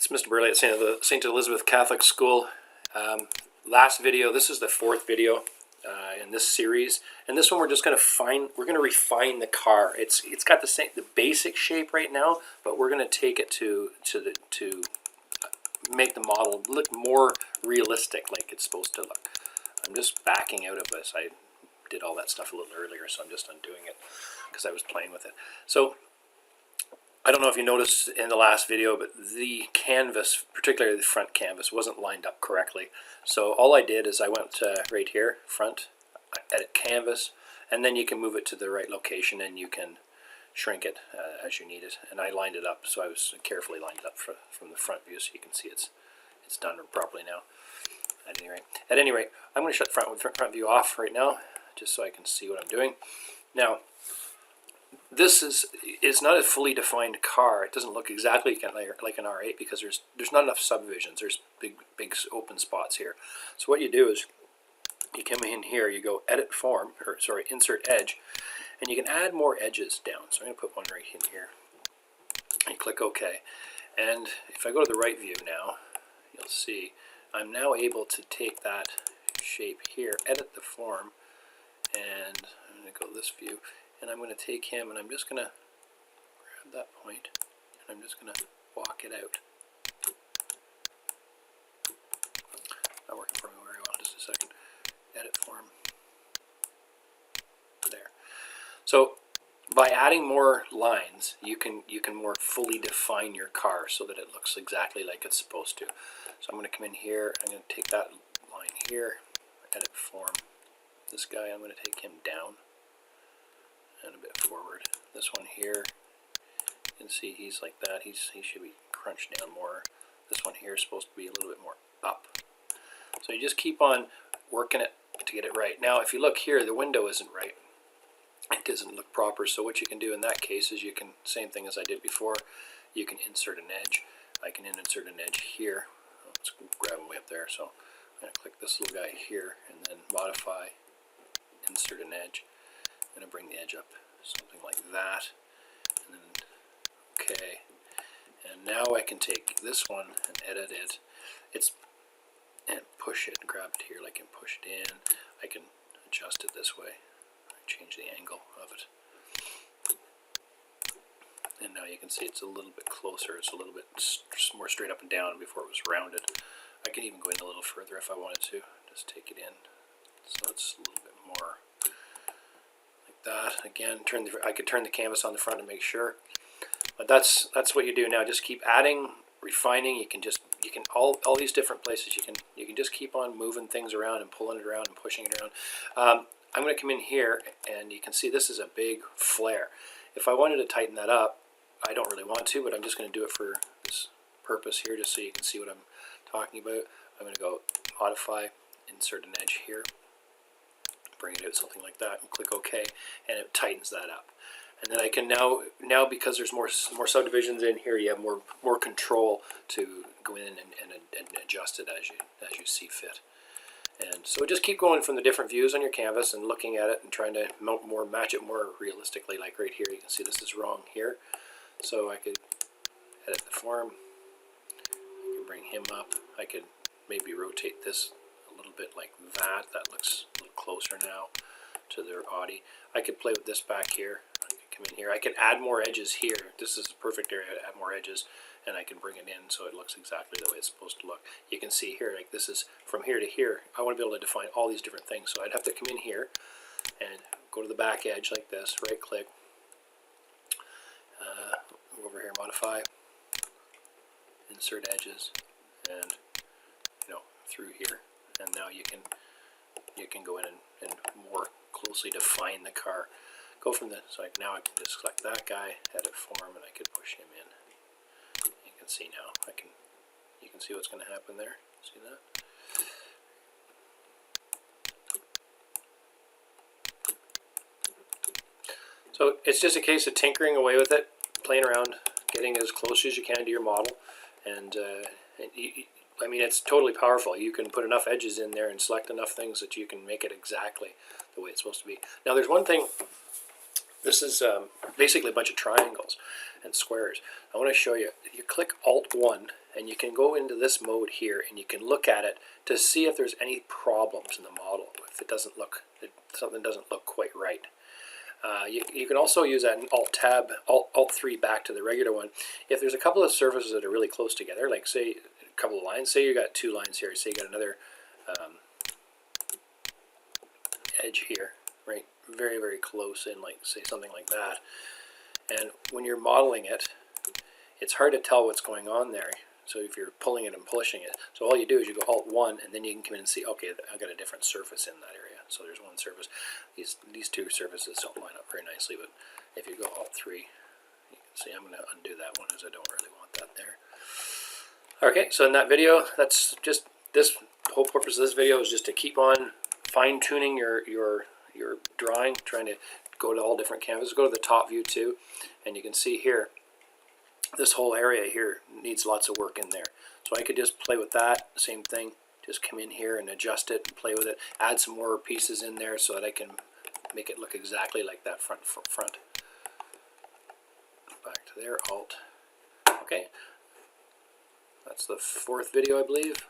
It's Mr. Burley at St. Elizabeth Catholic School. Last video, this is the fourth video in this series, and this one we're just going to refine the car. It's got the basic shape right now, but we're going to take it to make the model look more realistic, like it's supposed to look. I'm just backing out of this. I did all that stuff a little earlier, so I'm just undoing it because I was playing with it. So I don't know if you noticed in the last video, but the canvas, particularly the front canvas, wasn't lined up correctly. So all I did is I went right here, front, edit canvas, and then you can move it to the right location and you can shrink it as you need it. And I lined it up, so I was carefully lined it up from the front view so you can see it's done properly now. At any rate, I'm going to shut the front view off right now, just so I can see what I'm doing. Now, this is not a fully defined car. It doesn't look exactly like an R8 because there's not enough subdivisions. There's big open spots here. So what you do is you come in here, you go edit form, or sorry, insert edge, and you can add more edges down. So I'm going to put one right in here. And click OK. And if I go to the right view now, you'll see I'm now able to take that shape here, edit the form, and I'm going to go to this view. And I'm going to take him and I'm just going to grab that point and I'm just going to walk it out. Not working for me very well, just a second. Edit form. There. So by adding more lines, you can more fully define your car so that it looks exactly like it's supposed to. So I'm going to come in here, I'm going to take that line here, edit form. This guy, I'm going to take him down and a bit forward. This one here, you can see he's like that. He should be crunched down more. This one here is supposed to be a little bit more up. So you just keep on working it to get it right. Now if you look here, the window isn't right. It doesn't look proper. So what you can do in that case is you can, same thing as I did before, you can insert an edge. I can insert an edge here. Let's grab him way up there. So I'm going to click this little guy here and then modify, insert an edge. I'm going to bring the edge up, something like that, and then OK. And now I can take this one and edit it. And push it and grab it here. I can push it in. I can adjust it this way. Change the angle of it. And now you can see it's a little bit closer. It's a little bit more straight up and down before it was rounded. I can even go in a little further if I wanted to. Just take it in. So it's a little bit more that. Again, I could turn the canvas on the front to make sure, but that's what you do now. Just keep adding, refining. You can all these different places. You can just keep on moving things around and pulling it around and pushing it around. I'm going to come in here and you can see this is a big flare. If I wanted to tighten that up, I don't really want to, but I'm just going to do it for this purpose here, just so you can see what I'm talking about. I'm going to go modify, insert an edge here, bring it out something like that, and click OK, and it tightens that up. And then I can now because there's more subdivisions in here, you have more control to go in and adjust it as you see fit. And so just keep going from the different views on your canvas and looking at it and trying to match it more realistically. Like right here, you can see this is wrong here, so I could edit the form. I could bring him up. I could maybe rotate this a little bit like that. That looks a little closer now to their Audi. I could play with this back here. I could come in here. I could add more edges here. This is the perfect area to add more edges, and I can bring it in so it looks exactly the way it's supposed to look. You can see here, like this is from here to here. I want to be able to define all these different things, so I'd have to come in here and go to the back edge like this, right click, over here, modify, insert edges, and through here. And now you can go in and more closely define the car. Go from the, so now I can just select that guy, edit form, and I could push him in. You can see now, you can see what's going to happen there. See that? So it's just a case of tinkering away with it, playing around, getting as close as you can to your model, and I mean, it's totally powerful. You can put enough edges in there and select enough things that you can make it exactly the way it's supposed to be. Now there's one thing, this is basically a bunch of triangles, and squares. I want to show you. You click Alt-1 and you can go into this mode here and you can look at it to see if there's any problems in the model, if it doesn't look, if something doesn't look quite right. You can also use that in Alt-Tab, Alt-3 back to the regular one. If there's a couple of surfaces that are really close together, like say a couple of lines, say you got two lines here, say you got another edge here, right, very, very close in, like say something like that. And when you're modeling it, it's hard to tell what's going on there. So if you're pulling it and pushing it, so all you do is you go Alt-1 and then you can come in and see, okay, I've got a different surface in that area. So there's one surface. These two surfaces don't line up very nicely, but if you go Alt-3, you can see I'm going to undo that one as I don't really want that there. Okay, so in that video, that's just this whole purpose of this video is just to keep on fine-tuning your drawing, trying to go to all different canvases. Go to the top view too, and you can see here, this whole area here needs lots of work in there. So I could just play with that, same thing, just come in here and adjust it and play with it, add some more pieces in there so that I can make it look exactly like that front. Back to there, Alt. Okay, that's the fourth video, I believe.